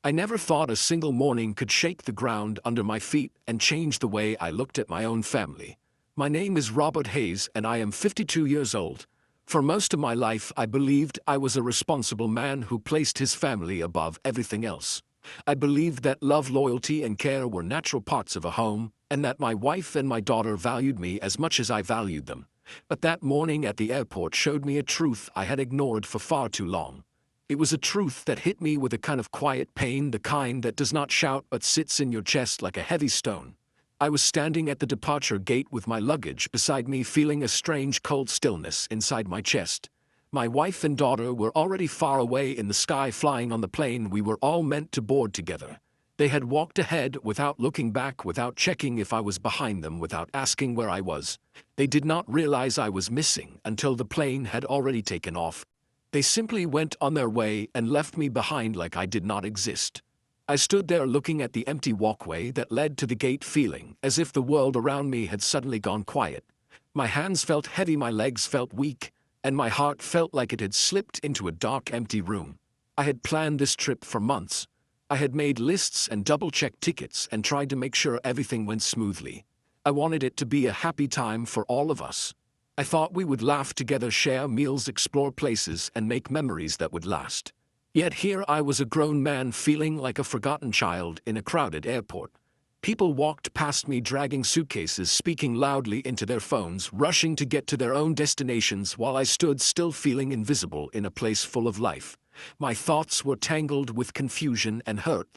I never thought a single morning could shake the ground under my feet and change the way I looked at my own family. My name is Robert Hayes and I am 52 years old. For most of my life I believed I was a responsible man who placed his family above everything else. I believed that love, loyalty, and care were natural parts of a home, and that my wife and my daughter valued me as much as I valued them. But that morning at the airport showed me a truth I had ignored for far too long. It was a truth that hit me with a kind of quiet pain, the kind that does not shout but sits in your chest like a heavy stone. I was standing at the departure gate with my luggage beside me, feeling a strange cold stillness inside my chest. My wife and daughter were already far away in the sky, flying on the plane we were all meant to board together. They had walked ahead without looking back, without checking if I was behind them, without asking where I was. They did not realize I was missing until the plane had already taken off. They simply went on their way and left me behind like I did not exist. I stood there looking at the empty walkway that led to the gate, feeling as if the world around me had suddenly gone quiet. My hands felt heavy, my legs felt weak, and my heart felt like it had slipped into a dark, empty room. I had planned this trip for months. I had made lists and double-checked tickets and tried to make sure everything went smoothly. I wanted it to be a happy time for all of us. I thought we would laugh together, share meals, explore places, and make memories that would last. Yet here I was, a grown man, feeling like a forgotten child in a crowded airport. People walked past me dragging suitcases, speaking loudly into their phones, rushing to get to their own destinations, while I stood still, feeling invisible in a place full of life. My thoughts were tangled with confusion and hurt.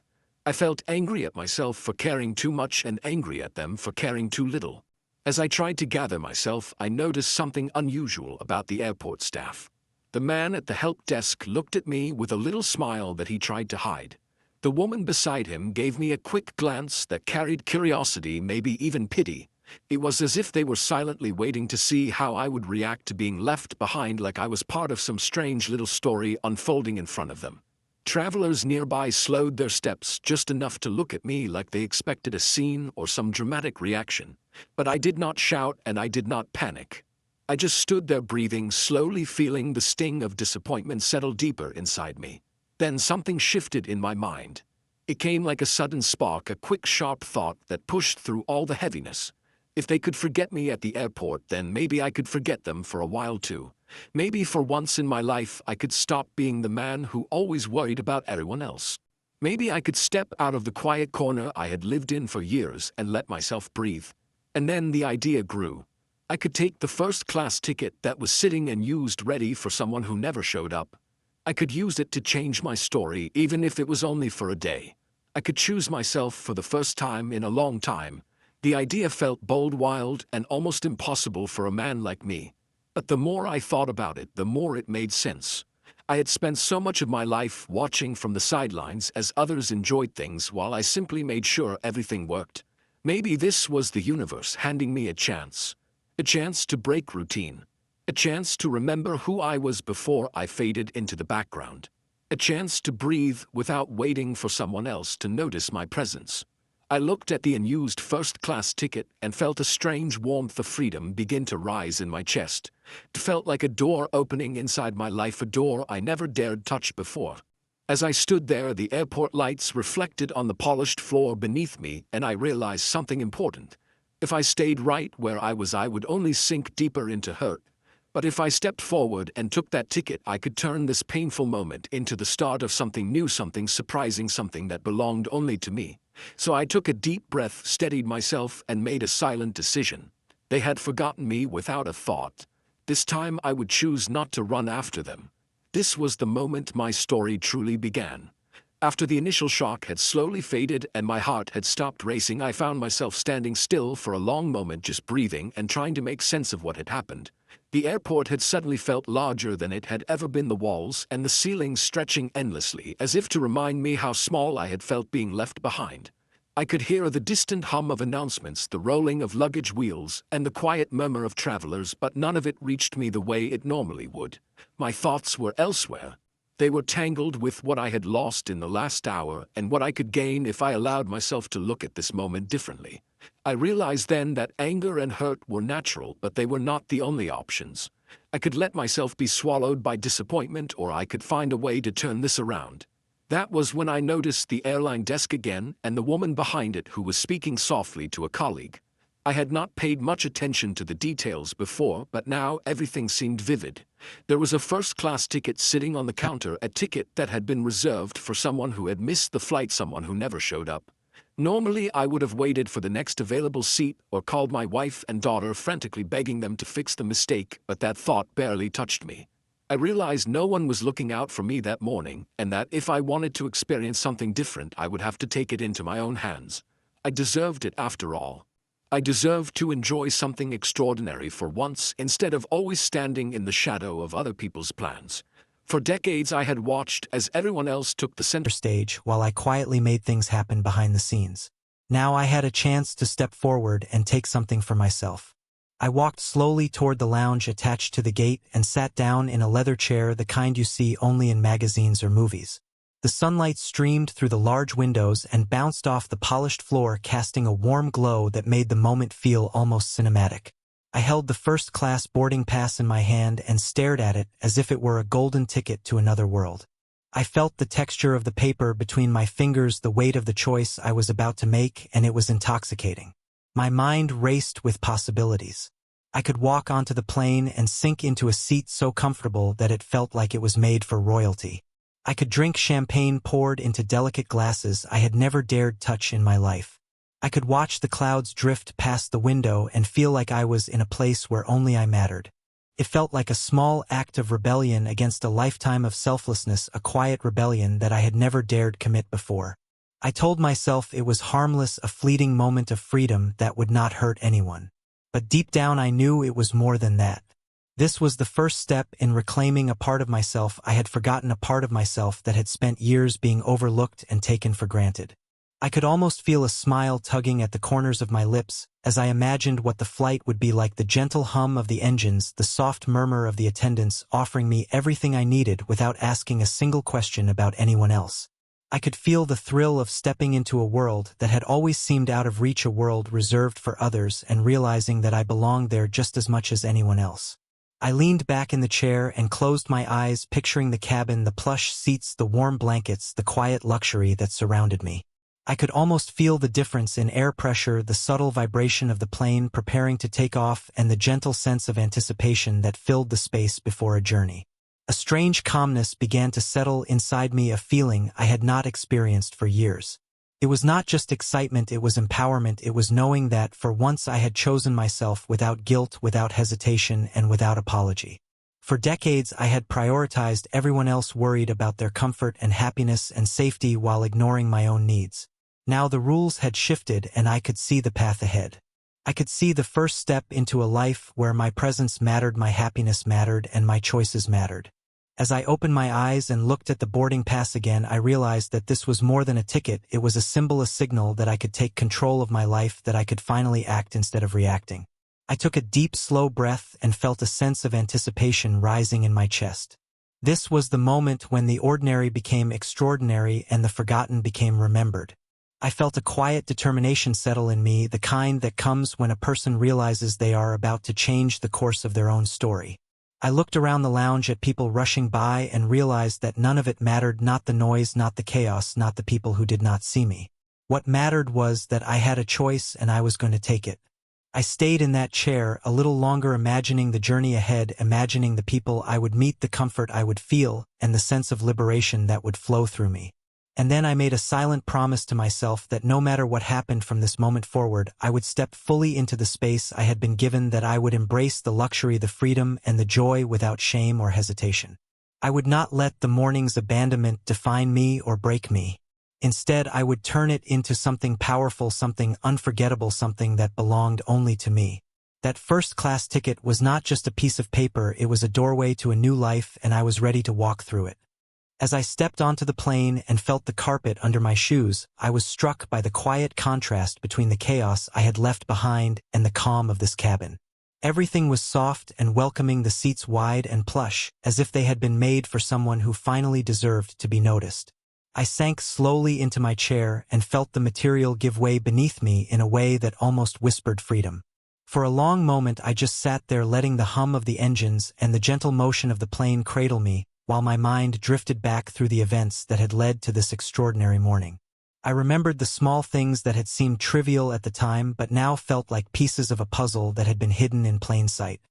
I felt angry at myself for caring too much and angry at them for caring too little. As I tried to gather myself, I noticed something unusual about the airport staff. The man at the help desk looked at me with a little smile that he tried to hide. The woman beside him gave me a quick glance that carried curiosity, maybe even pity. It was as if they were silently waiting to see how I would react to being left behind, like I was part of some strange little story unfolding in front of them. Travelers nearby slowed their steps just enough to look at me like they expected a scene or some dramatic reaction. But I did not shout and I did not panic. I just stood there, breathing slowly, feeling the sting of disappointment settle deeper inside me. Then something shifted in my mind. It came like a sudden spark, a quick, sharp thought that pushed through all the heaviness. If they could forget me at the airport, then maybe I could forget them for a while too. Maybe for once in my life I could stop being the man who always worried about everyone else. Maybe I could step out of the quiet corner I had lived in for years and let myself breathe. And then the idea grew. I could take the first-class ticket that was sitting and used, ready for someone who never showed up. I could use it to change my story, even if it was only for a day. I could choose myself for the first time in a long time. The idea felt bold, wild, and almost impossible for a man like me. But the more I thought about it, the more it made sense. I had spent so much of my life watching from the sidelines as others enjoyed things while I simply made sure everything worked. Maybe this was the universe handing me a chance to break routine, a chance to remember who I was before I faded into the background, a chance to breathe without waiting for someone else to notice my presence. I looked at the unused first-class ticket and felt a strange warmth of freedom begin to rise in my chest. It felt like a door opening inside my life, a door I never dared touch before. As I stood there, the airport lights reflected on the polished floor beneath me, and I realized something important. If I stayed right where I was, I would only sink deeper into hurt. But if I stepped forward and took that ticket, I could turn this painful moment into the start of something new, something surprising, something that belonged only to me. So I took a deep breath, steadied myself, and made a silent decision. They had forgotten me without a thought. This time I would choose not to run after them. This was the moment my story truly began. After the initial shock had slowly faded and my heart had stopped racing, I found myself standing still for a long moment, just breathing and trying to make sense of what had happened. The airport had suddenly felt larger than it had ever been, the walls and the ceilings stretching endlessly, as if to remind me how small I had felt being left behind. I could hear the distant hum of announcements, the rolling of luggage wheels, and the quiet murmur of travelers, but none of it reached me the way it normally would. My thoughts were elsewhere. They were tangled with what I had lost in the last hour and what I could gain if I allowed myself to look at this moment differently. I realized then that anger and hurt were natural, but they were not the only options. I could let myself be swallowed by disappointment, or I could find a way to turn this around. That was when I noticed the airline desk again and the woman behind it who was speaking softly to a colleague. I had not paid much attention to the details before, but now everything seemed vivid. There was a first-class ticket sitting on the counter, a ticket that had been reserved for someone who had missed the flight, someone who never showed up. Normally, I would have waited for the next available seat or called my wife and daughter frantically begging them to fix the mistake, but that thought barely touched me. I realized no one was looking out for me that morning, and that if I wanted to experience something different, I would have to take it into my own hands. I deserved it after all. I deserved to enjoy something extraordinary for once instead of always standing in the shadow of other people's plans. For decades I had watched as everyone else took the center stage while I quietly made things happen behind the scenes. Now I had a chance to step forward and take something for myself. I walked slowly toward the lounge attached to the gate and sat down in a leather chair, the kind you see only in magazines or movies. The sunlight streamed through the large windows and bounced off the polished floor, casting a warm glow that made the moment feel almost cinematic. I held the first-class boarding pass in my hand and stared at it as if it were a golden ticket to another world. I felt the texture of the paper between my fingers, the weight of the choice I was about to make, and it was intoxicating. My mind raced with possibilities. I could walk onto the plane and sink into a seat so comfortable that it felt like it was made for royalty. I could drink champagne poured into delicate glasses I had never dared touch in my life. I could watch the clouds drift past the window and feel like I was in a place where only I mattered. It felt like a small act of rebellion against a lifetime of selflessness, a quiet rebellion that I had never dared commit before. I told myself it was harmless, a fleeting moment of freedom that would not hurt anyone. But deep down I knew it was more than that. This was the first step in reclaiming a part of myself I had forgotten, a part of myself that had spent years being overlooked and taken for granted. I could almost feel a smile tugging at the corners of my lips as I imagined what the flight would be like, the gentle hum of the engines, the soft murmur of the attendants offering me everything I needed without asking a single question about anyone else. I could feel the thrill of stepping into a world that had always seemed out of reach, a world reserved for others, and realizing that I belonged there just as much as anyone else. I leaned back in the chair and closed my eyes, picturing the cabin, the plush seats, the warm blankets, the quiet luxury that surrounded me. I could almost feel the difference in air pressure, the subtle vibration of the plane preparing to take off, and the gentle sense of anticipation that filled the space before a journey. A strange calmness began to settle inside me, a feeling I had not experienced for years. It was not just excitement, it was empowerment. It was knowing that, for once, I had chosen myself without guilt, without hesitation, and without apology. For decades, I had prioritized everyone else, worried about their comfort and happiness and safety while ignoring my own needs. Now the rules had shifted and I could see the path ahead. I could see the first step into a life where my presence mattered, my happiness mattered, and my choices mattered. As I opened my eyes and looked at the boarding pass again, I realized that this was more than a ticket. It was a symbol, a signal that I could take control of my life, that I could finally act instead of reacting. I took a deep, slow breath and felt a sense of anticipation rising in my chest. This was the moment when the ordinary became extraordinary and the forgotten became remembered. I felt a quiet determination settle in me, the kind that comes when a person realizes they are about to change the course of their own story. I looked around the lounge at people rushing by and realized that none of it mattered, not the noise, not the chaos, not the people who did not see me. What mattered was that I had a choice and I was going to take it. I stayed in that chair a little longer, imagining the journey ahead, imagining the people I would meet, the comfort I would feel, and the sense of liberation that would flow through me. And then I made a silent promise to myself that no matter what happened from this moment forward, I would step fully into the space I had been given, that I would embrace the luxury, the freedom, and the joy without shame or hesitation. I would not let the morning's abandonment define me or break me. Instead, I would turn it into something powerful, something unforgettable, something that belonged only to me. That first-class ticket was not just a piece of paper, it was a doorway to a new life, and I was ready to walk through it. As I stepped onto the plane and felt the carpet under my shoes, I was struck by the quiet contrast between the chaos I had left behind and the calm of this cabin. Everything was soft and welcoming, the seats wide and plush, as if they had been made for someone who finally deserved to be noticed. I sank slowly into my chair and felt the material give way beneath me in a way that almost whispered freedom. For a long moment I just sat there, letting the hum of the engines and the gentle motion of the plane cradle me, while my mind drifted back through the events that had led to this extraordinary morning. I remembered the small things that had seemed trivial at the time but now felt like pieces of a puzzle that had been hidden in plain sight.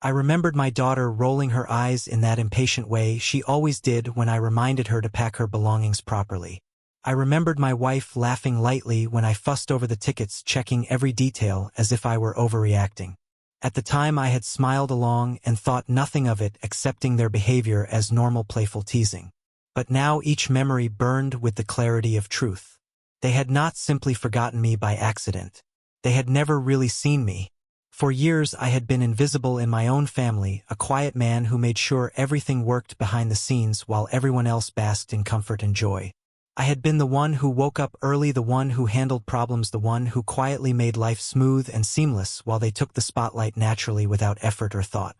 I remembered my daughter rolling her eyes in that impatient way she always did when I reminded her to pack her belongings properly. I remembered my wife laughing lightly when I fussed over the tickets, checking every detail as if I were overreacting. At the time I had smiled along and thought nothing of it, accepting their behavior as normal playful teasing. But now each memory burned with the clarity of truth. They had not simply forgotten me by accident. They had never really seen me. For years I had been invisible in my own family, a quiet man who made sure everything worked behind the scenes while everyone else basked in comfort and joy. I had been the one who woke up early, the one who handled problems, the one who quietly made life smooth and seamless while they took the spotlight naturally without effort or thought.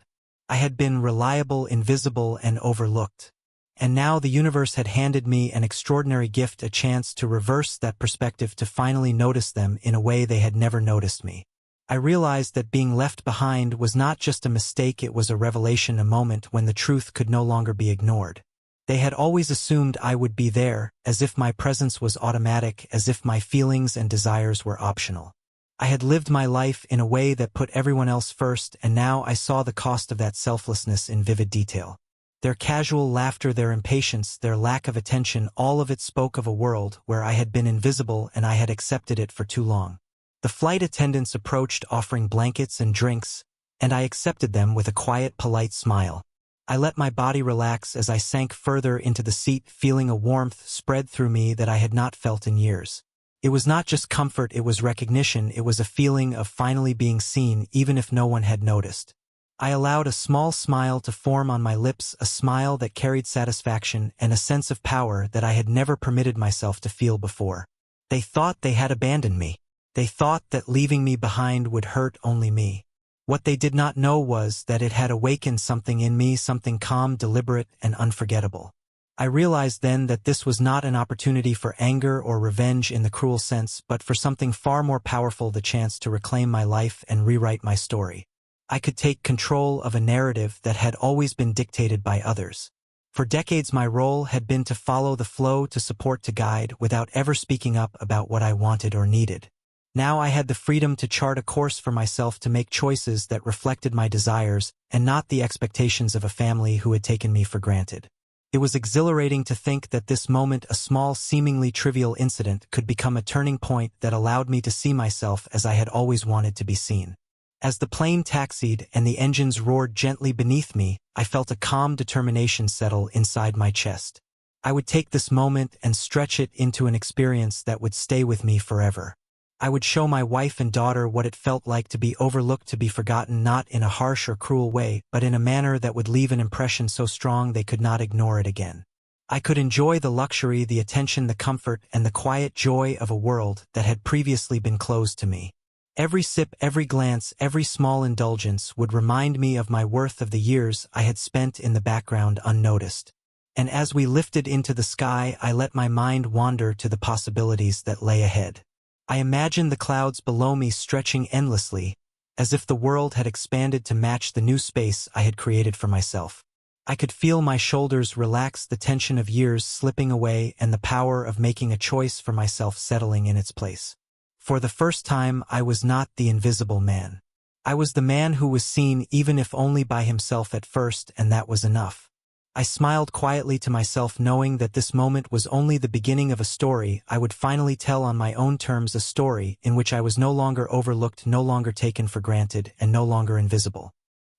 I had been reliable, invisible, and overlooked. And now the universe had handed me an extraordinary gift, a chance to reverse that perspective, to finally notice them in a way they had never noticed me. I realized that being left behind was not just a mistake, it was a revelation, a moment when the truth could no longer be ignored. They had always assumed I would be there, as if my presence was automatic, as if my feelings and desires were optional. I had lived my life in a way that put everyone else first, and now I saw the cost of that selflessness in vivid detail. Their casual laughter, their impatience, their lack of attention, all of it spoke of a world where I had been invisible and I had accepted it for too long. The flight attendants approached, offering blankets and drinks, and I accepted them with a quiet, polite smile. I let my body relax as I sank further into the seat, feeling a warmth spread through me that I had not felt in years. It was not just comfort, it was recognition, it was a feeling of finally being seen, even if no one had noticed. I allowed a small smile to form on my lips, a smile that carried satisfaction and a sense of power that I had never permitted myself to feel before. They thought they had abandoned me. They thought that leaving me behind would hurt only me. What they did not know was that it had awakened something in me, something calm, deliberate, and unforgettable. I realized then that this was not an opportunity for anger or revenge in the cruel sense, but for something far more powerful, the chance to reclaim my life and rewrite my story. I could take control of a narrative that had always been dictated by others. For decades my role had been to follow the flow, to support, to guide, without ever speaking up about what I wanted or needed. Now I had the freedom to chart a course for myself, to make choices that reflected my desires and not the expectations of a family who had taken me for granted. It was exhilarating to think that this moment, a small, seemingly trivial incident, could become a turning point that allowed me to see myself as I had always wanted to be seen. As the plane taxied and the engines roared gently beneath me, I felt a calm determination settle inside my chest. I would take this moment and stretch it into an experience that would stay with me forever. I would show my wife and daughter what it felt like to be overlooked, to be forgotten, not in a harsh or cruel way, but in a manner that would leave an impression so strong they could not ignore it again. I could enjoy the luxury, the attention, the comfort, and the quiet joy of a world that had previously been closed to me. Every sip, every glance, every small indulgence would remind me of my worth, of the years I had spent in the background unnoticed. And as we lifted into the sky, I let my mind wander to the possibilities that lay ahead. I imagined the clouds below me stretching endlessly, as if the world had expanded to match the new space I had created for myself. I could feel my shoulders relax, the tension of years slipping away, and the power of making a choice for myself settling in its place. For the first time, I was not the invisible man. I was the man who was seen, even if only by himself at first, and that was enough. I smiled quietly to myself, knowing that this moment was only the beginning of a story I would finally tell on my own terms, a story in which I was no longer overlooked, no longer taken for granted, and no longer invisible.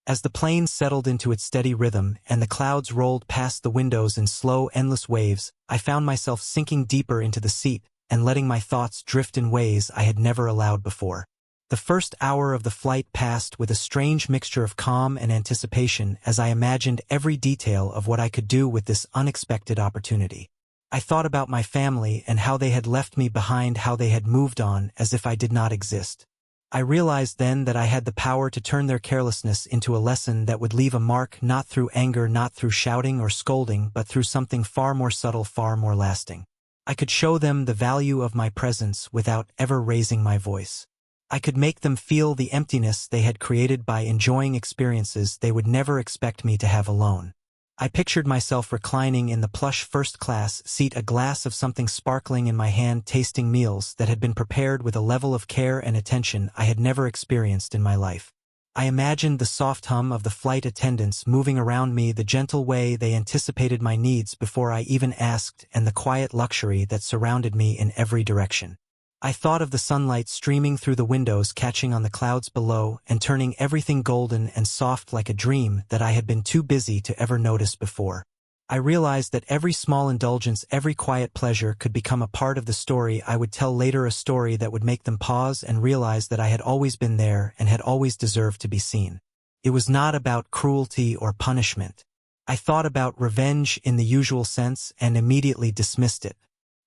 As the plane settled into its steady rhythm and the clouds rolled past the windows in slow, endless waves, I found myself sinking deeper into the seat and letting my thoughts drift in ways I had never allowed before. The first hour of the flight passed with a strange mixture of calm and anticipation as I imagined every detail of what I could do with this unexpected opportunity. I thought about my family and how they had left me behind, how they had moved on as if I did not exist. I realized then that I had the power to turn their carelessness into a lesson that would leave a mark, not through anger, not through shouting or scolding, but through something far more subtle, far more lasting. I could show them the value of my presence without ever raising my voice. I could make them feel the emptiness they had created by enjoying experiences they would never expect me to have alone. I pictured myself reclining in the plush first-class seat, a glass of something sparkling in my hand, tasting meals that had been prepared with a level of care and attention I had never experienced in my life. I imagined the soft hum of the flight attendants moving around me, the gentle way they anticipated my needs before I even asked, and the quiet luxury that surrounded me in every direction. I thought of the sunlight streaming through the windows, catching on the clouds below, and turning everything golden and soft like a dream that I had been too busy to ever notice before. I realized that every small indulgence, every quiet pleasure could become a part of the story I would tell later, a story that would make them pause and realize that I had always been there and had always deserved to be seen. It was not about cruelty or punishment. I thought about revenge in the usual sense and immediately dismissed it.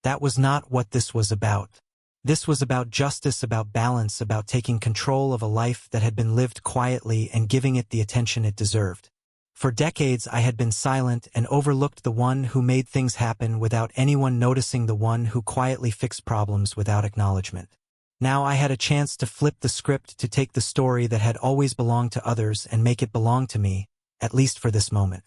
That was not what this was about. This was about justice, about balance, about taking control of a life that had been lived quietly and giving it the attention it deserved. For decades I had been silent and overlooked, the one who made things happen without anyone noticing, the one who quietly fixed problems without acknowledgement. Now I had a chance to flip the script, to take the story that had always belonged to others and make it belong to me, at least for this moment.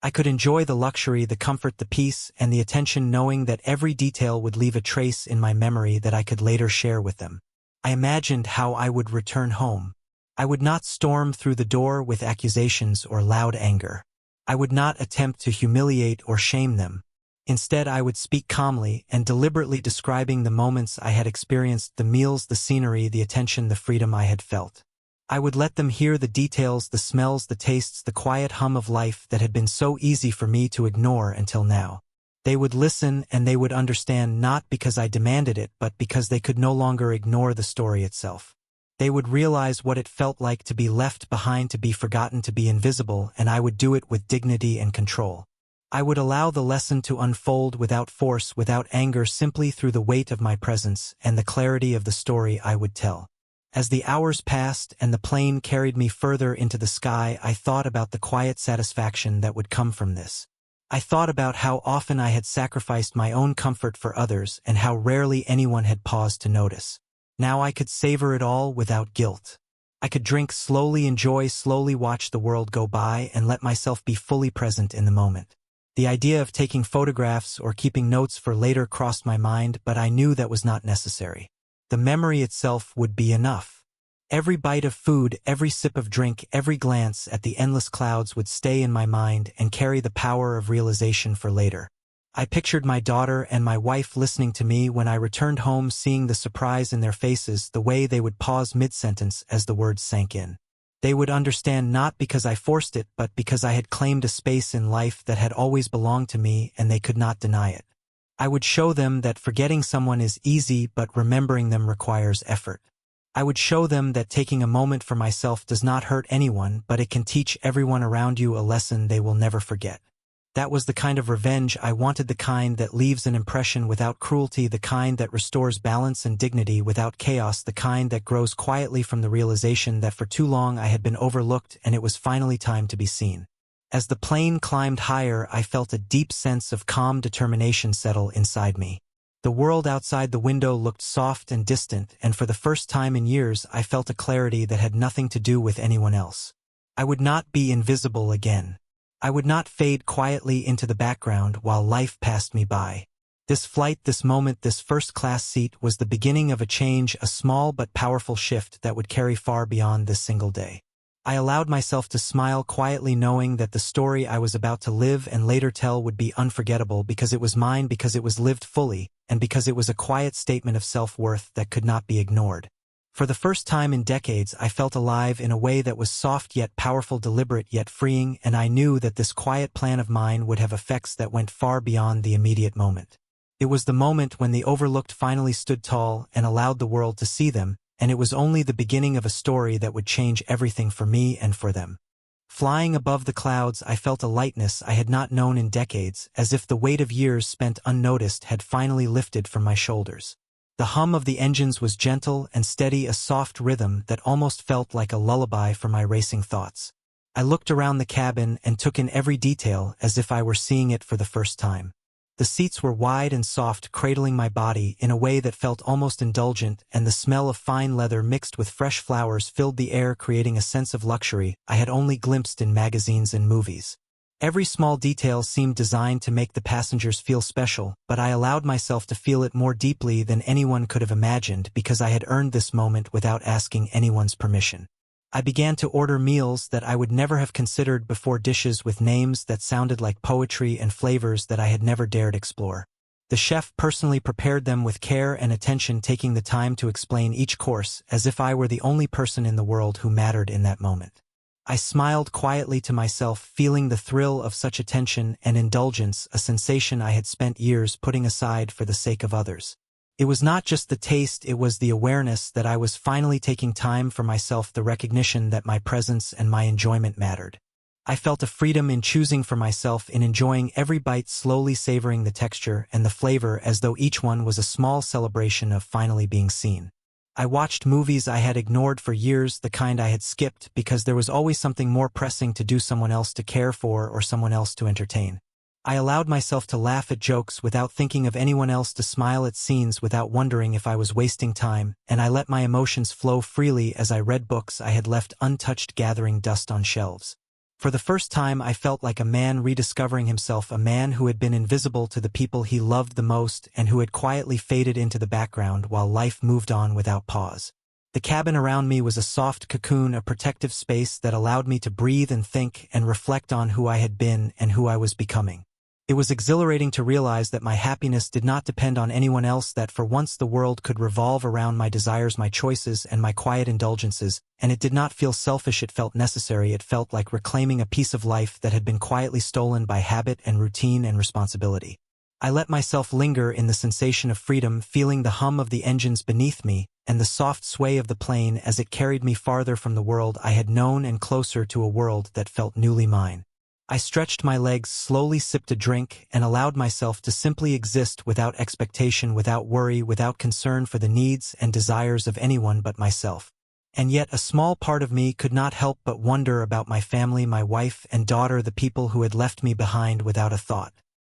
I could enjoy the luxury, the comfort, the peace, and the attention, knowing that every detail would leave a trace in my memory that I could later share with them. I imagined how I would return home. I would not storm through the door with accusations or loud anger. I would not attempt to humiliate or shame them. Instead, I would speak calmly and deliberately, describing the moments I had experienced, the meals, the scenery, the attention, the freedom I had felt. I would let them hear the details, the smells, the tastes, the quiet hum of life that had been so easy for me to ignore until now. They would listen and they would understand, not because I demanded it, but because they could no longer ignore the story itself. They would realize what it felt like to be left behind, to be forgotten, to be invisible, and I would do it with dignity and control. I would allow the lesson to unfold without force, without anger, simply through the weight of my presence and the clarity of the story I would tell. As the hours passed and the plane carried me further into the sky, I thought about the quiet satisfaction that would come from this. I thought about how often I had sacrificed my own comfort for others and how rarely anyone had paused to notice. Now I could savor it all without guilt. I could drink slowly, enjoy slowly, watch the world go by, and let myself be fully present in the moment. The idea of taking photographs or keeping notes for later crossed my mind, but I knew that was not necessary. The memory itself would be enough. Every bite of food, every sip of drink, every glance at the endless clouds would stay in my mind and carry the power of realization for later. I pictured my daughter and my wife listening to me when I returned home, seeing the surprise in their faces, the way they would pause mid-sentence as the words sank in. They would understand, not because I forced it, but because I had claimed a space in life that had always belonged to me, and they could not deny it. I would show them that forgetting someone is easy, but remembering them requires effort. I would show them that taking a moment for myself does not hurt anyone, but it can teach everyone around you a lesson they will never forget. That was the kind of revenge I wanted, the kind that leaves an impression without cruelty, the kind that restores balance and dignity without chaos, the kind that grows quietly from the realization that for too long I had been overlooked and it was finally time to be seen. As the plane climbed higher, I felt a deep sense of calm determination settle inside me. The world outside the window looked soft and distant, and for the first time in years I felt a clarity that had nothing to do with anyone else. I would not be invisible again. I would not fade quietly into the background while life passed me by. This flight, this moment, this first-class seat was the beginning of a change, a small but powerful shift that would carry far beyond this single day. I allowed myself to smile quietly, knowing that the story I was about to live and later tell would be unforgettable, because it was mine, because it was lived fully, and because it was a quiet statement of self-worth that could not be ignored. For the first time in decades, I felt alive in a way that was soft yet powerful, deliberate yet freeing, and I knew that this quiet plan of mine would have effects that went far beyond the immediate moment. It was the moment when the overlooked finally stood tall and allowed the world to see them, and it was only the beginning of a story that would change everything for me and for them. Flying above the clouds, I felt a lightness I had not known in decades, as if the weight of years spent unnoticed had finally lifted from my shoulders. The hum of the engines was gentle and steady, a soft rhythm that almost felt like a lullaby for my racing thoughts. I looked around the cabin and took in every detail as if I were seeing it for the first time. The seats were wide and soft, cradling my body in a way that felt almost indulgent, and the smell of fine leather mixed with fresh flowers filled the air, creating a sense of luxury I had only glimpsed in magazines and movies. Every small detail seemed designed to make the passengers feel special, but I allowed myself to feel it more deeply than anyone could have imagined because I had earned this moment without asking anyone's permission. I began to order meals that I would never have considered before, dishes with names that sounded like poetry and flavors that I had never dared explore. The chef personally prepared them with care and attention, taking the time to explain each course as if I were the only person in the world who mattered in that moment. I smiled quietly to myself, feeling the thrill of such attention and indulgence, a sensation I had spent years putting aside for the sake of others. It was not just the taste, it was the awareness that I was finally taking time for myself, the recognition that my presence and my enjoyment mattered. I felt a freedom in choosing for myself, in enjoying every bite, slowly savoring the texture and the flavor as though each one was a small celebration of finally being seen. I watched movies I had ignored for years, the kind I had skipped because there was always something more pressing to do, someone else to care for or someone else to entertain. I allowed myself to laugh at jokes without thinking of anyone else, to smile at scenes without wondering if I was wasting time, and I let my emotions flow freely as I read books I had left untouched, gathering dust on shelves. For the first time I felt like a man rediscovering himself, a man who had been invisible to the people he loved the most and who had quietly faded into the background while life moved on without pause. The cabin around me was a soft cocoon, a protective space that allowed me to breathe and think and reflect on who I had been and who I was becoming. It was exhilarating to realize that my happiness did not depend on anyone else, that for once the world could revolve around my desires, my choices, and my quiet indulgences, and it did not feel selfish, it felt necessary. It felt like reclaiming a piece of life that had been quietly stolen by habit and routine and responsibility. I let myself linger in the sensation of freedom, feeling the hum of the engines beneath me and the soft sway of the plane as it carried me farther from the world I had known and closer to a world that felt newly mine. I stretched my legs, slowly sipped a drink, and allowed myself to simply exist without expectation, without worry, without concern for the needs and desires of anyone but myself. And yet a small part of me could not help but wonder about my family, my wife and daughter, the people who had left me behind without a thought.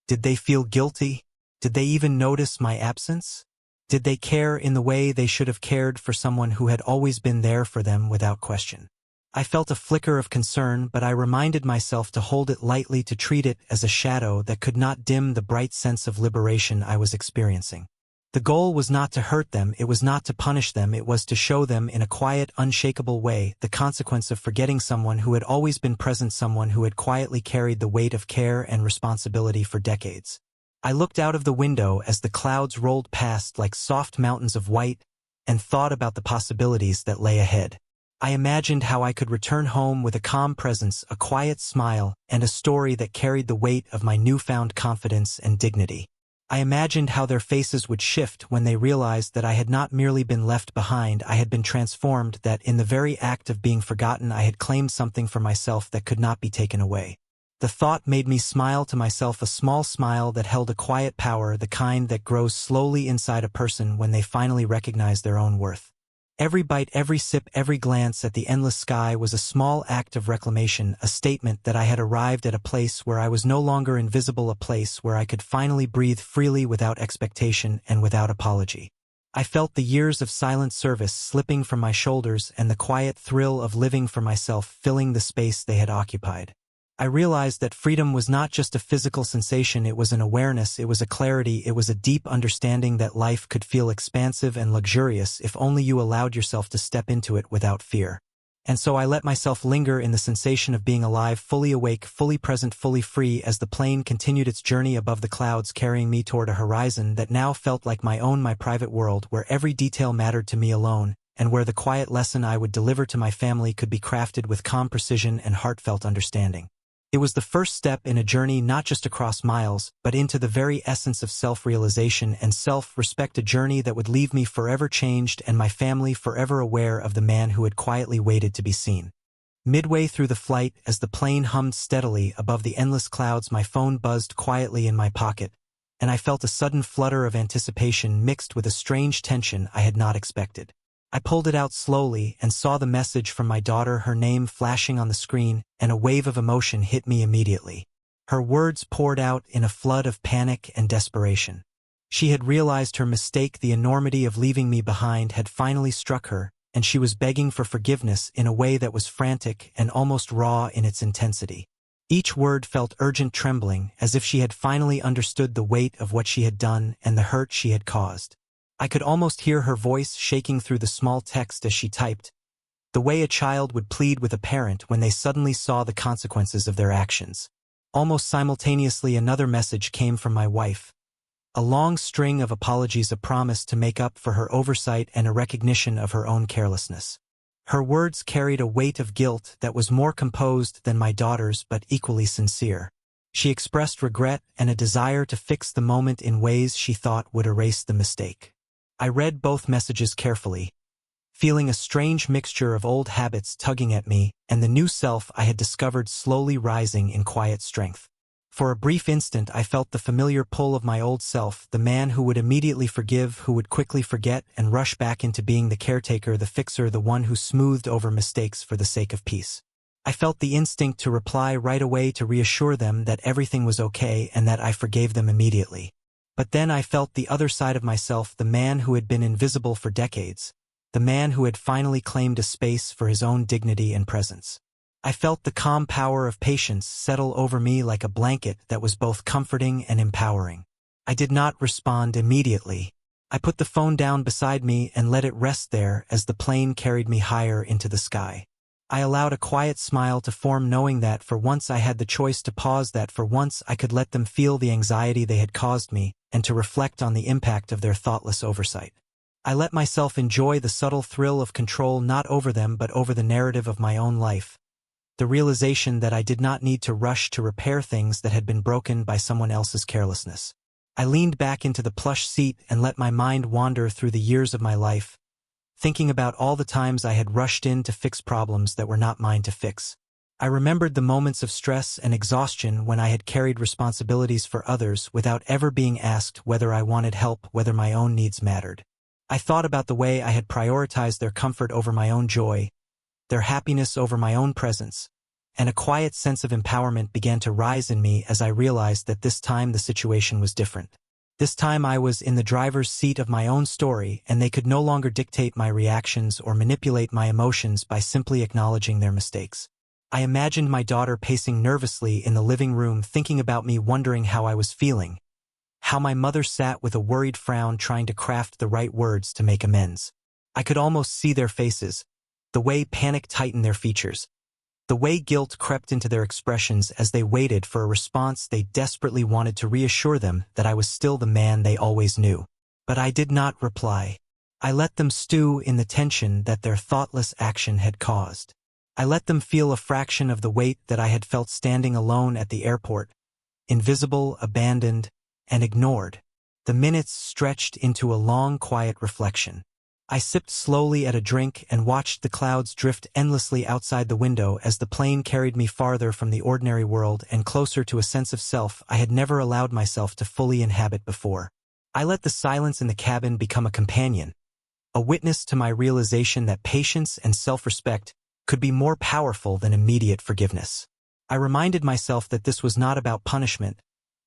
Did they feel guilty? Did they even notice my absence? Did they care in the way they should have cared for someone who had always been there for them without question? I felt a flicker of concern, but I reminded myself to hold it lightly, to treat it as a shadow that could not dim the bright sense of liberation I was experiencing. The goal was not to hurt them, it was not to punish them, it was to show them in a quiet, unshakable way the consequence of forgetting someone who had always been present, someone who had quietly carried the weight of care and responsibility for decades. I looked out of the window as the clouds rolled past like soft mountains of white and thought about the possibilities that lay ahead. I imagined how I could return home with a calm presence, a quiet smile, and a story that carried the weight of my newfound confidence and dignity. I imagined how their faces would shift when they realized that I had not merely been left behind, I had been transformed, that in the very act of being forgotten I had claimed something for myself that could not be taken away. The thought made me smile to myself, a small smile that held a quiet power, the kind that grows slowly inside a person when they finally recognize their own worth. Every bite, every sip, every glance at the endless sky was a small act of reclamation, a statement that I had arrived at a place where I was no longer invisible, a place where I could finally breathe freely without expectation and without apology. I felt the years of silent service slipping from my shoulders and the quiet thrill of living for myself filling the space they had occupied. I realized that freedom was not just a physical sensation, it was an awareness, it was a clarity, it was a deep understanding that life could feel expansive and luxurious if only you allowed yourself to step into it without fear. And so I let myself linger in the sensation of being alive, fully awake, fully present, fully free as the plane continued its journey above the clouds, carrying me toward a horizon that now felt like my own, my private world, where every detail mattered to me alone, and where the quiet lesson I would deliver to my family could be crafted with calm precision and heartfelt understanding. It was the first step in a journey not just across miles, but into the very essence of self-realization and self-respect, a journey that would leave me forever changed and my family forever aware of the man who had quietly waited to be seen. Midway through the flight, as the plane hummed steadily above the endless clouds, my phone buzzed quietly in my pocket, and I felt a sudden flutter of anticipation mixed with a strange tension I had not expected. I pulled it out slowly and saw the message from my daughter, her name flashing on the screen, and a wave of emotion hit me immediately. Her words poured out in a flood of panic and desperation. She had realized her mistake, the enormity of leaving me behind had finally struck her, and she was begging for forgiveness in a way that was frantic and almost raw in its intensity. Each word felt urgent, trembling, as if she had finally understood the weight of what she had done and the hurt she had caused. I could almost hear her voice shaking through the small text as she typed, the way a child would plead with a parent when they suddenly saw the consequences of their actions. Almost simultaneously, another message came from my wife. A long string of apologies, a promise to make up for her oversight and a recognition of her own carelessness. Her words carried a weight of guilt that was more composed than my daughter's but equally sincere. She expressed regret and a desire to fix the moment in ways she thought would erase the mistake. I read both messages carefully, feeling a strange mixture of old habits tugging at me and the new self I had discovered slowly rising in quiet strength. For a brief instant I felt the familiar pull of my old self, the man who would immediately forgive, who would quickly forget and rush back into being the caretaker, the fixer, the one who smoothed over mistakes for the sake of peace. I felt the instinct to reply right away, to reassure them that everything was okay and that I forgave them immediately. But then I felt the other side of myself, the man who had been invisible for decades, the man who had finally claimed a space for his own dignity and presence. I felt the calm power of patience settle over me like a blanket that was both comforting and empowering. I did not respond immediately. I put the phone down beside me and let it rest there as the plane carried me higher into the sky. I allowed a quiet smile to form, knowing that for once I had the choice to pause, that for once I could let them feel the anxiety they had caused me and to reflect on the impact of their thoughtless oversight. I let myself enjoy the subtle thrill of control, not over them but over the narrative of my own life. The realization that I did not need to rush to repair things that had been broken by someone else's carelessness. I leaned back into the plush seat and let my mind wander through the years of my life, thinking about all the times I had rushed in to fix problems that were not mine to fix. I remembered the moments of stress and exhaustion when I had carried responsibilities for others without ever being asked whether I wanted help, whether my own needs mattered. I thought about the way I had prioritized their comfort over my own joy, their happiness over my own presence, and a quiet sense of empowerment began to rise in me as I realized that this time the situation was different. This time I was in the driver's seat of my own story, and they could no longer dictate my reactions or manipulate my emotions by simply acknowledging their mistakes. I imagined my daughter pacing nervously in the living room, thinking about me, wondering how I was feeling, how my mother sat with a worried frown trying to craft the right words to make amends. I could almost see their faces, the way panic tightened their features, the way guilt crept into their expressions as they waited for a response. They desperately wanted to reassure them that I was still the man they always knew. But I did not reply. I let them stew in the tension that their thoughtless action had caused. I let them feel a fraction of the weight that I had felt standing alone at the airport, invisible, abandoned, and ignored. The minutes stretched into a long, quiet reflection. I sipped slowly at a drink and watched the clouds drift endlessly outside the window as the plane carried me farther from the ordinary world and closer to a sense of self I had never allowed myself to fully inhabit before. I let the silence in the cabin become a companion, a witness to my realization that patience and self-respect could be more powerful than immediate forgiveness. I reminded myself that this was not about punishment.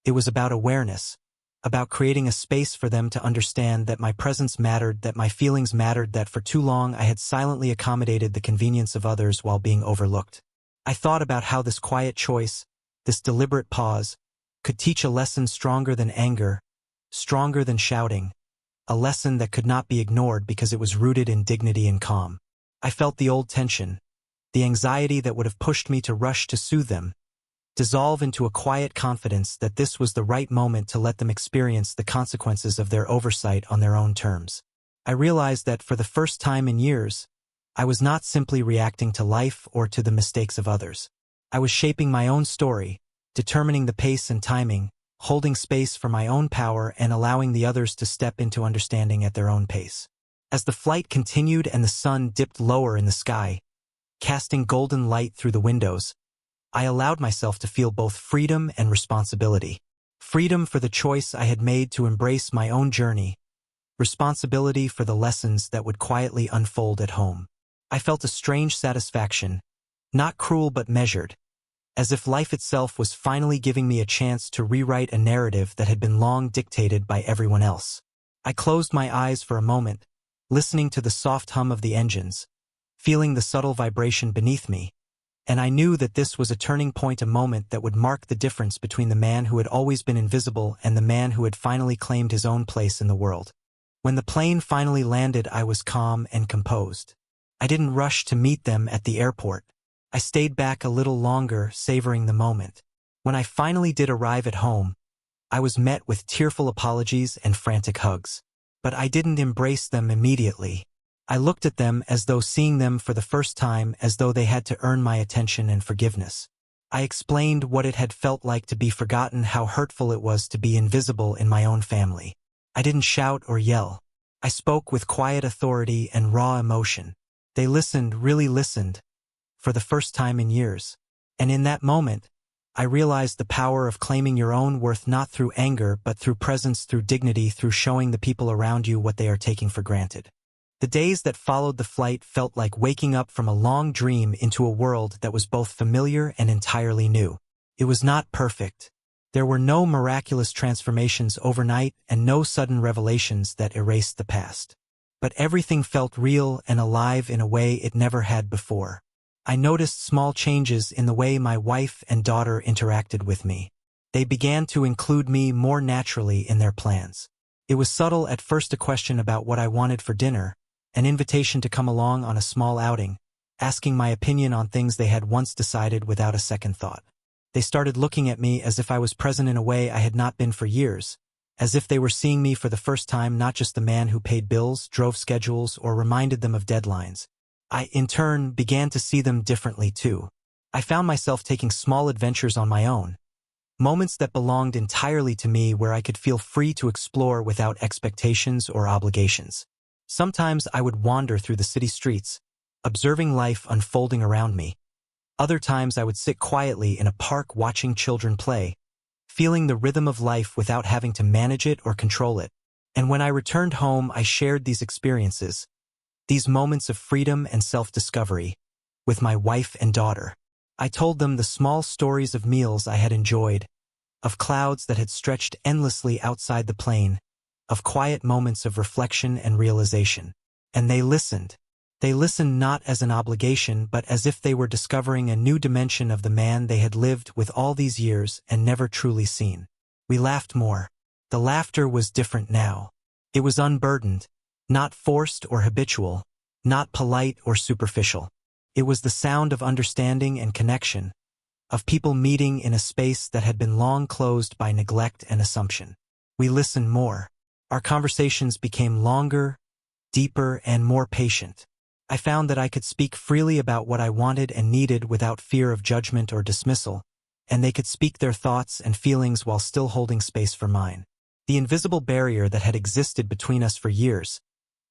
It was about awareness, about creating a space for them to understand that my presence mattered, that my feelings mattered, that for too long I had silently accommodated the convenience of others while being overlooked. I thought about how this quiet choice, this deliberate pause, could teach a lesson stronger than anger, stronger than shouting, a lesson that could not be ignored because it was rooted in dignity and calm. I felt the old tension, the anxiety that would have pushed me to rush to soothe them, dissolve into a quiet confidence that this was the right moment to let them experience the consequences of their oversight on their own terms. I realized that for the first time in years, I was not simply reacting to life or to the mistakes of others. I was shaping my own story, determining the pace and timing, holding space for my own power and allowing the others to step into understanding at their own pace. As the flight continued and the sun dipped lower in the sky, casting golden light through the windows, I allowed myself to feel both freedom and responsibility. Freedom for the choice I had made to embrace my own journey, responsibility for the lessons that would quietly unfold at home. I felt a strange satisfaction, not cruel but measured, as if life itself was finally giving me a chance to rewrite a narrative that had been long dictated by everyone else. I closed my eyes for a moment, listening to the soft hum of the engines, feeling the subtle vibration beneath me, And I knew that this was a turning point, a moment that would mark the difference between the man who had always been invisible and the man who had finally claimed his own place in the world. When the plane finally landed, I was calm and composed. I didn't rush to meet them at the airport. I stayed back a little longer, savoring the moment. When I finally did arrive at home, I was met with tearful apologies and frantic hugs. But I didn't embrace them immediately. I looked at them as though seeing them for the first time, as though they had to earn my attention and forgiveness. I explained what it had felt like to be forgotten, how hurtful it was to be invisible in my own family. I didn't shout or yell. I spoke with quiet authority and raw emotion. They listened, really listened, for the first time in years. And in that moment, I realized the power of claiming your own worth, not through anger, but through presence, through dignity, through showing the people around you what they are taking for granted. The days that followed the flight felt like waking up from a long dream into a world that was both familiar and entirely new. It was not perfect. There were no miraculous transformations overnight and no sudden revelations that erased the past. But everything felt real and alive in a way it never had before. I noticed small changes in the way my wife and daughter interacted with me. They began to include me more naturally in their plans. It was subtle at first, a question about what I wanted for dinner, an invitation to come along on a small outing, asking my opinion on things they had once decided without a second thought. They started looking at me as if I was present in a way I had not been for years, as if they were seeing me for the first time, not just the man who paid bills, drove schedules, or reminded them of deadlines. I, in turn, began to see them differently too. I found myself taking small adventures on my own, moments that belonged entirely to me, where I could feel free to explore without expectations or obligations. Sometimes I would wander through the city streets, observing life unfolding around me. Other times I would sit quietly in a park watching children play, feeling the rhythm of life without having to manage it or control it. And when I returned home, I shared these experiences, these moments of freedom and self-discovery, with my wife and daughter. I told them the small stories of meals I had enjoyed, of clouds that had stretched endlessly outside the plane, of quiet moments of reflection and realization. And they listened. They listened not as an obligation, but as if they were discovering a new dimension of the man they had lived with all these years and never truly seen. We laughed more. The laughter was different now. It was unburdened, not forced or habitual, not polite or superficial. It was the sound of understanding and connection, of people meeting in a space that had been long closed by neglect and assumption. We listened more. Our conversations became longer, deeper, and more patient. I found that I could speak freely about what I wanted and needed without fear of judgment or dismissal, and they could speak their thoughts and feelings while still holding space for mine. The invisible barrier that had existed between us for years,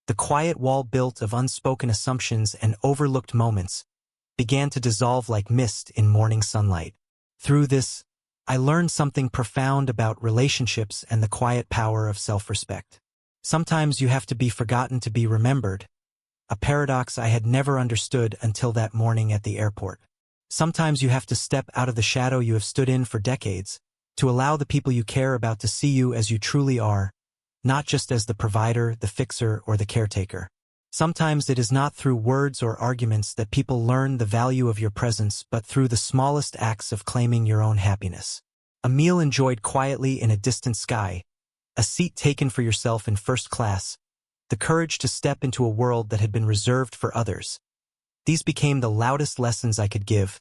the quiet wall built of unspoken assumptions and overlooked moments, began to dissolve like mist in morning sunlight. Through this, I learned something profound about relationships and the quiet power of self-respect. Sometimes you have to be forgotten to be remembered, a paradox I had never understood until that morning at the airport. Sometimes you have to step out of the shadow you have stood in for decades, to allow the people you care about to see you as you truly are, not just as the provider, the fixer, or the caretaker. Sometimes it is not through words or arguments that people learn the value of your presence, but through the smallest acts of claiming your own happiness. A meal enjoyed quietly in a distant sky, a seat taken for yourself in first class, the courage to step into a world that had been reserved for others. These became the loudest lessons I could give,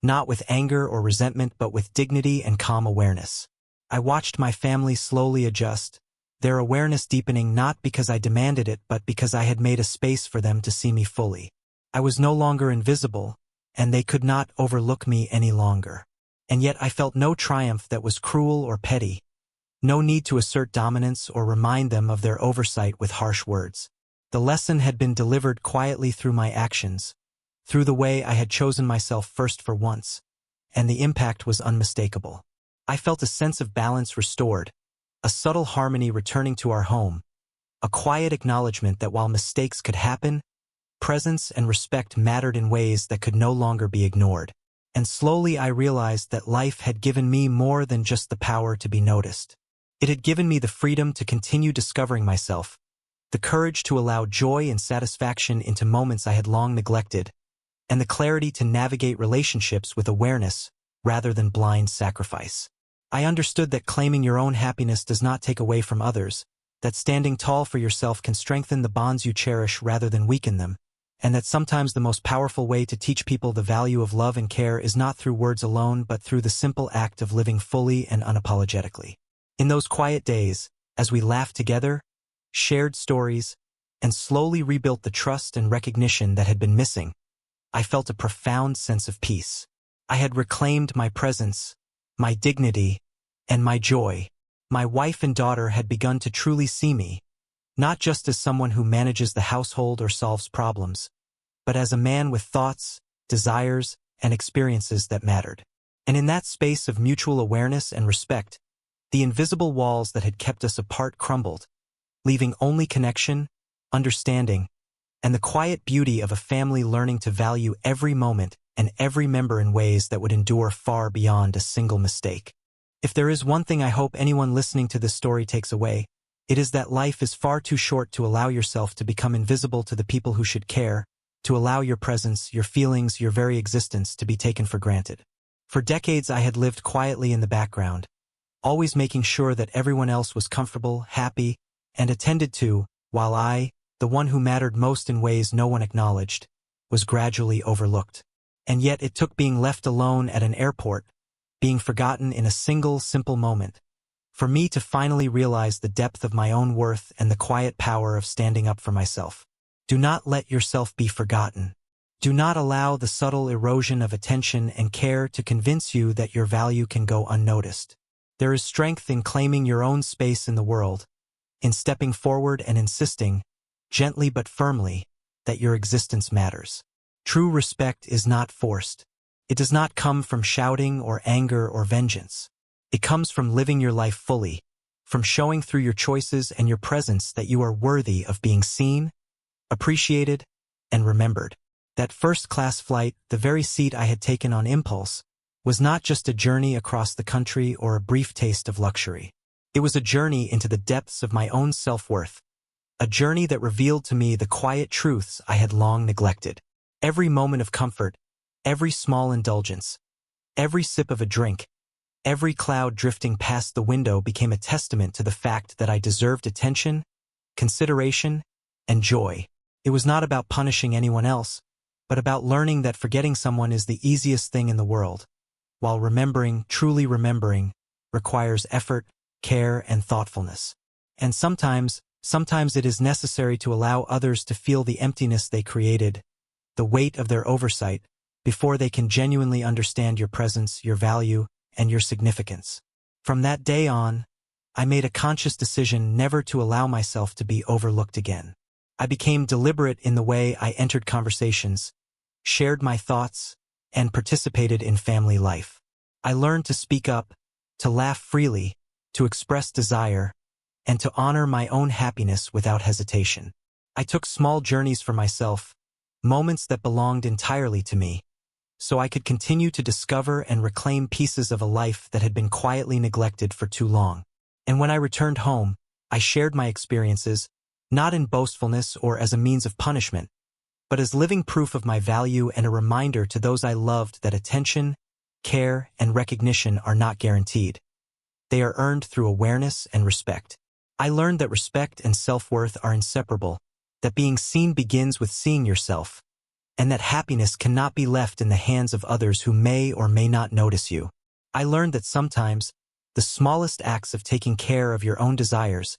not with anger or resentment, but with dignity and calm awareness. I watched my family slowly adjust, their awareness deepening, not because I demanded it, but because I had made a space for them to see me fully. I was no longer invisible, and they could not overlook me any longer. And yet I felt no triumph that was cruel or petty, no need to assert dominance or remind them of their oversight with harsh words. The lesson had been delivered quietly through my actions, through the way I had chosen myself first for once, and the impact was unmistakable. I felt a sense of balance restored, a subtle harmony returning to our home, a quiet acknowledgement that while mistakes could happen, presence and respect mattered in ways that could no longer be ignored. And slowly I realized that life had given me more than just the power to be noticed. It had given me the freedom to continue discovering myself, the courage to allow joy and satisfaction into moments I had long neglected, and the clarity to navigate relationships with awareness rather than blind sacrifice. I understood that claiming your own happiness does not take away from others, that standing tall for yourself can strengthen the bonds you cherish rather than weaken them, and that sometimes the most powerful way to teach people the value of love and care is not through words alone but through the simple act of living fully and unapologetically. In those quiet days, as we laughed together, shared stories, and slowly rebuilt the trust and recognition that had been missing, I felt a profound sense of peace. I had reclaimed my presence, my dignity, and my joy. My wife and daughter had begun to truly see me, not just as someone who manages the household or solves problems, but as a man with thoughts, desires, and experiences that mattered. And in that space of mutual awareness and respect, the invisible walls that had kept us apart crumbled, leaving only connection, understanding, and the quiet beauty of a family learning to value every moment and every member in ways that would endure far beyond a single mistake. If there is one thing I hope anyone listening to this story takes away, it is that life is far too short to allow yourself to become invisible to the people who should care, to allow your presence, your feelings, your very existence to be taken for granted. For decades I had lived quietly in the background, always making sure that everyone else was comfortable, happy, and attended to, while I, the one who mattered most in ways no one acknowledged, was gradually overlooked. And yet it took being left alone at an airport, being forgotten in a single, simple moment, for me to finally realize the depth of my own worth and the quiet power of standing up for myself. Do not let yourself be forgotten. Do not allow the subtle erosion of attention and care to convince you that your value can go unnoticed. There is strength in claiming your own space in the world, in stepping forward and insisting, gently but firmly, that your existence matters. True respect is not forced. It does not come from shouting or anger or vengeance. It comes from living your life fully, from showing through your choices and your presence that you are worthy of being seen, appreciated, and remembered. That first-class flight, the very seat I had taken on impulse, was not just a journey across the country or a brief taste of luxury. It was a journey into the depths of my own self-worth, a journey that revealed to me the quiet truths I had long neglected. Every moment of comfort, every small indulgence, every sip of a drink, every cloud drifting past the window became a testament to the fact that I deserved attention, consideration, and joy. It was not about punishing anyone else, but about learning that forgetting someone is the easiest thing in the world, while remembering, truly remembering, requires effort, care, and thoughtfulness. And sometimes it is necessary to allow others to feel the emptiness they created, the weight of their oversight, before they can genuinely understand your presence, your value, and your significance. From that day on, I made a conscious decision never to allow myself to be overlooked again. I became deliberate in the way I entered conversations, shared my thoughts, and participated in family life. I learned to speak up, to laugh freely, to express desire, and to honor my own happiness without hesitation. I took small journeys for myself, moments that belonged entirely to me, so I could continue to discover and reclaim pieces of a life that had been quietly neglected for too long. And when I returned home, I shared my experiences, not in boastfulness or as a means of punishment, but as living proof of my value and a reminder to those I loved that attention, care, and recognition are not guaranteed. They are earned through awareness and respect. I learned that respect and self-worth are inseparable, that being seen begins with seeing yourself, and that happiness cannot be left in the hands of others who may or may not notice you. I learned that sometimes, the smallest acts of taking care of your own desires,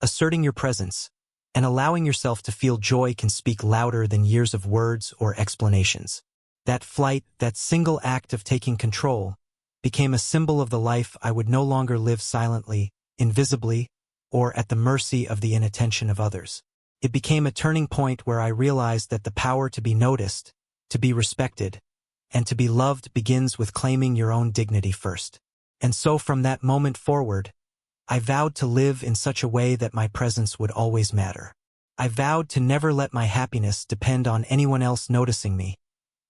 asserting your presence, and allowing yourself to feel joy can speak louder than years of words or explanations. That flight, that single act of taking control, became a symbol of the life I would no longer live silently, invisibly, or at the mercy of the inattention of others. It became a turning point where I realized that the power to be noticed, to be respected, and to be loved begins with claiming your own dignity first. And so from that moment forward, I vowed to live in such a way that my presence would always matter. I vowed to never let my happiness depend on anyone else noticing me,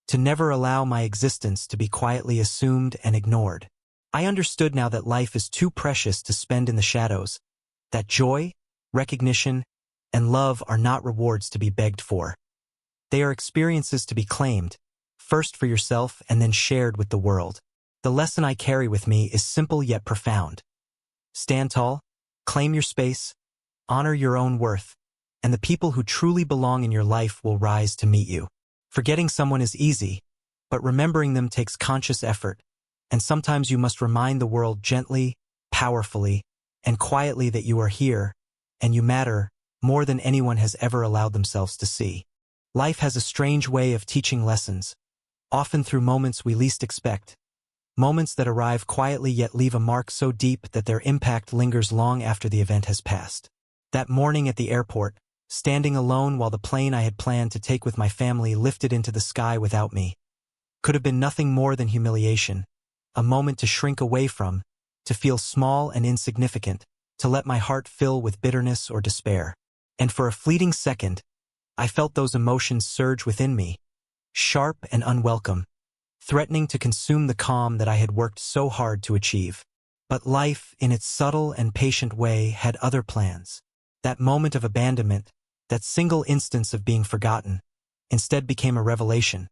to never allow my existence to be quietly assumed and ignored. I understood now that life is too precious to spend in the shadows, that joy, recognition, and love are not rewards to be begged for. They are experiences to be claimed, first for yourself and then shared with the world. The lesson I carry with me is simple yet profound. Stand tall, claim your space, honor your own worth, and the people who truly belong in your life will rise to meet you. Forgetting someone is easy, but remembering them takes conscious effort, and sometimes you must remind the world gently, powerfully, and quietly that you are here, and you matter more than anyone has ever allowed themselves to see. Life has a strange way of teaching lessons, often through moments we least expect, moments that arrive quietly yet leave a mark so deep that their impact lingers long after the event has passed. That morning at the airport, standing alone while the plane I had planned to take with my family lifted into the sky without me, could have been nothing more than humiliation, a moment to shrink away from, to feel small and insignificant, to let my heart fill with bitterness or despair. And for a fleeting second, I felt those emotions surge within me, sharp and unwelcome, threatening to consume the calm that I had worked so hard to achieve. But life, in its subtle and patient way, had other plans. That moment of abandonment, that single instance of being forgotten, instead became a revelation,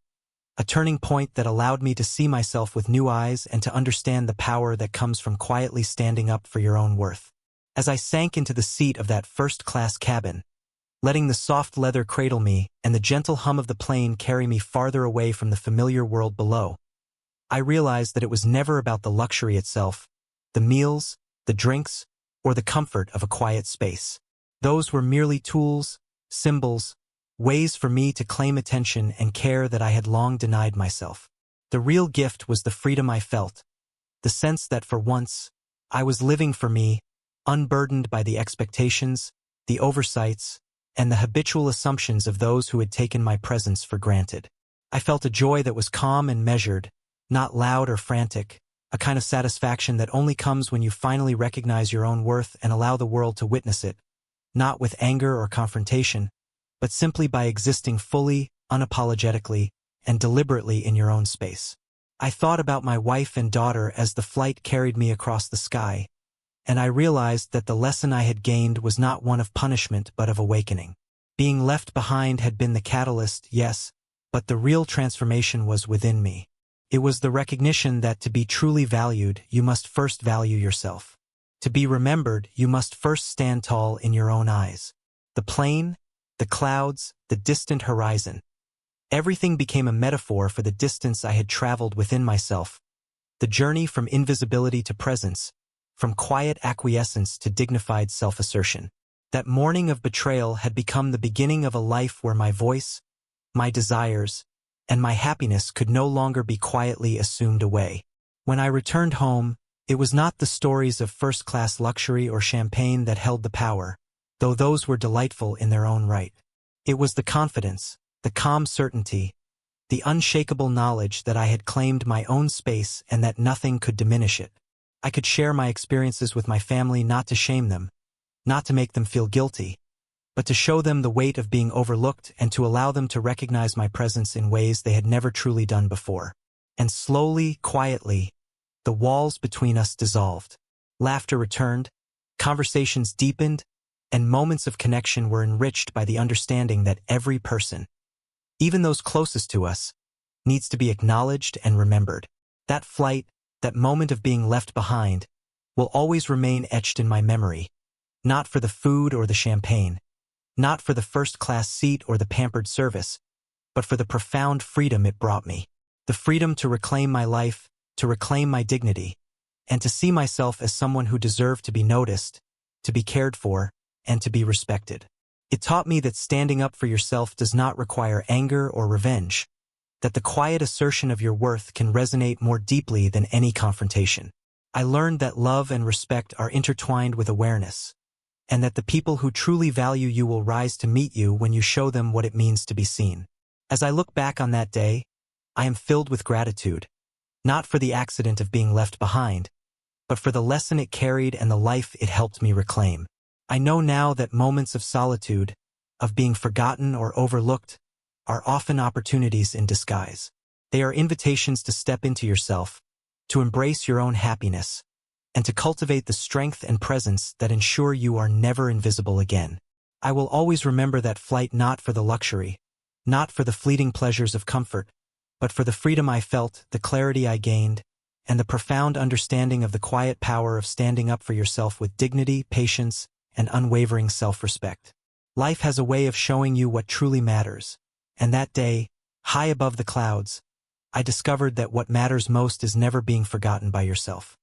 a turning point that allowed me to see myself with new eyes and to understand the power that comes from quietly standing up for your own worth. As I sank into the seat of that first-class cabin, letting the soft leather cradle me and the gentle hum of the plane carry me farther away from the familiar world below, I realized that it was never about the luxury itself, the meals, the drinks, or the comfort of a quiet space. Those were merely tools, symbols, ways for me to claim attention and care that I had long denied myself. The real gift was the freedom I felt, the sense that for once, I was living for me, unburdened by the expectations, the oversights, and the habitual assumptions of those who had taken my presence for granted. I felt a joy that was calm and measured, not loud or frantic, a kind of satisfaction that only comes when you finally recognize your own worth and allow the world to witness it, not with anger or confrontation, but simply by existing fully, unapologetically, and deliberately in your own space. I thought about my wife and daughter as the flight carried me across the sky, and I realized that the lesson I had gained was not one of punishment but of awakening. Being left behind had been the catalyst, yes, but the real transformation was within me. It was the recognition that to be truly valued, you must first value yourself. To be remembered, you must first stand tall in your own eyes. The plane, the clouds, the distant horizon. Everything became a metaphor for the distance I had traveled within myself, the journey from invisibility to presence, from quiet acquiescence to dignified self-assertion. That morning of betrayal had become the beginning of a life where my voice, my desires, and my happiness could no longer be quietly assumed away. When I returned home, it was not the stories of first-class luxury or champagne that held the power, though those were delightful in their own right. It was the confidence, the calm certainty, the unshakable knowledge that I had claimed my own space and that nothing could diminish it. I could share my experiences with my family not to shame them, not to make them feel guilty, but to show them the weight of being overlooked and to allow them to recognize my presence in ways they had never truly done before. And slowly, quietly, the walls between us dissolved. Laughter returned, conversations deepened, and moments of connection were enriched by the understanding that every person, even those closest to us, needs to be acknowledged and remembered. That flight, that moment of being left behind, will always remain etched in my memory, not for the food or the champagne, not for the first-class seat or the pampered service, but for the profound freedom it brought me. The freedom to reclaim my life, to reclaim my dignity, and to see myself as someone who deserved to be noticed, to be cared for, and to be respected. It taught me that standing up for yourself does not require anger or revenge, that the quiet assertion of your worth can resonate more deeply than any confrontation. I learned that love and respect are intertwined with awareness, and that the people who truly value you will rise to meet you when you show them what it means to be seen. As I look back on that day, I am filled with gratitude, not for the accident of being left behind, but for the lesson it carried and the life it helped me reclaim. I know now that moments of solitude, of being forgotten or overlooked, are often opportunities in disguise. They are invitations to step into yourself, to embrace your own happiness, and to cultivate the strength and presence that ensure you are never invisible again. I will always remember that flight not for the luxury, not for the fleeting pleasures of comfort, but for the freedom I felt, the clarity I gained, and the profound understanding of the quiet power of standing up for yourself with dignity, patience, and unwavering self-respect. Life has a way of showing you what truly matters, and that day, high above the clouds, I discovered that what matters most is never being forgotten by yourself.